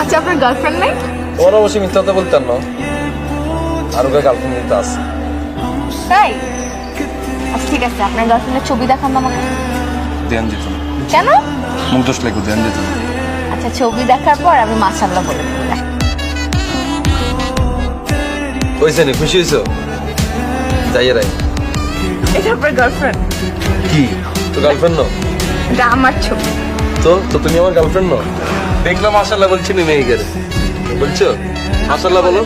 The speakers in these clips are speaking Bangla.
আচ্ছা আপনার গার্লফ্রেন্ড নাই? তোমার অবশ্যই মিথ্যা কথা বলতেন না, আরো গার্লফ্রেন্ড কিন্তু আছে। তাই? আচ্ছা ঠিক আছে, আপনার গার্লফ্রেন্ডের ছবি দেখান না আমাকে। ধ্যান দিত না, কেন? মুখ দোষ লাগবে, ধ্যান দিত না। আচ্ছা ছবি দেখার পর আমি মাশাআল্লাহ বলে দেবো। হয়েছে নি, খুশি হয়েছো? যাইয়ে রাই। এটা আপনার গার্লফ্রেন্ড? কি তো গার্লফ্রেন্ড নো? এটা আমার ছবি। তো তো তুমি আমার গার্লফ্রেন্ড নো? দেখলাম মাশাআল্লাহ বলছি নি মেয়ে গেলে বলছো মাশাআল্লাহ বলো।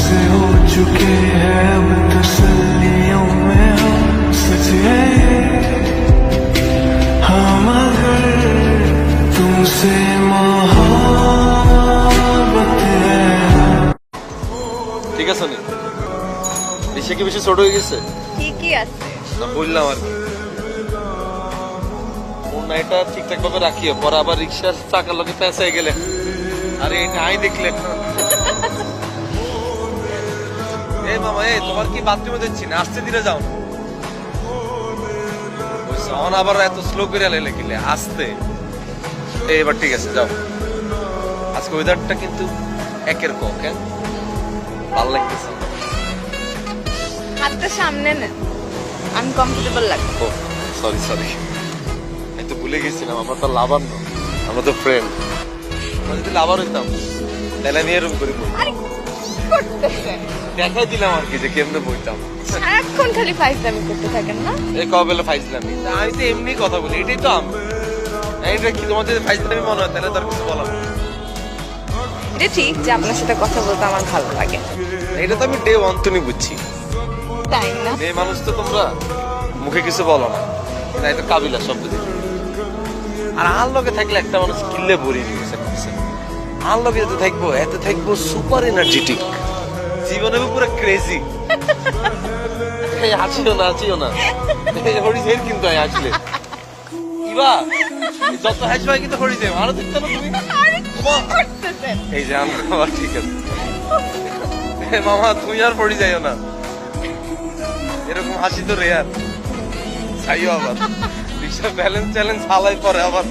से हो चुके हैं अब तसल्लियों में हम सच है हम अगर तुमसे मोहब्बत है। ঠিক আছে নি? বেশি কি বেশি ছোট হয়ে গেছে? ঠিকই আছে। না বললাম আর কি। ওর নাইটা ঠিকঠাক ভাবে রাখিও, পরে আবার রিক্সার চাকার লগে পেঁচাই গেলে আরে এটা আই দেখলেন না। এই মামা, এই তোমার কি বাথরুমে দিচ্ছি না, আস্তে ধীরে যাও না। সাউন্ড আবার এত স্লো করে লাইলে গেলে আস্তে। এই এবার ঠিক আছে যাও। আজকে ওয়েদারটা কিন্তু একের কক, হ্যাঁ ভালো লাগতেছে। হাতটা সামনে নেন, আনকমফোর্টেবল লাগবে। ও সরি সরি, আমি তো ভুলে গেছিলাম আমরা তো লাভার না, আমরা তো ফ্রেন্ড। আমরা যদি লাভার হইতাম তাহলে আমি এরকম করে বলতাম। আরে কি করতেছেন? দেখাই দিলাম আর কি যে কেমনে বইতাম। সারাক্ষণ খালি ফাইজলামি করতে থাকেন না? এই কবেলে ফাইজলামি, আমি তো এমনি কথা বলি, এটাই তো আমি। এইটা কি তোমার যদি ফাইজলামি মনে হয় তাহলে তার কিছু বলার নেই। এটা ঠিক যে আপনার সাথে কথা বলতে আমার ভালো লাগে। এটা তো আমি ডে ওয়ান তুমি বুঝছি। তাই না? মেয়ে মানুষ তো তোমরা মুখে কিছু বলো না, তাই তো কাবিলা সব বুঝি। আর আর লগে থাকলে একটা মানুষ কিনলে ভরিয়ে দিয়েছে। আর লগে এত থাকবো সুপার এনার্জেটিক, জীবনের পুরো ক্রেজি। হাসিও না হাসিও না, হরিজের কিন্তু আসলে ইবা যত হাসবাই কিন্তু হরিজে আরো দেখতে না তুমি। আরে কি করতেছেন? এই যে আমার ঠিক আছে মামা, তুমি আর পড়ে যাইও না, এরকম হাসি তো রেয়ার। চাইও আবার রিক্সা ব্যালেন্স চ্যালেঞ্জ হালাই পরে আবার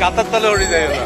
কাতার তালে উড়ে যাইও না।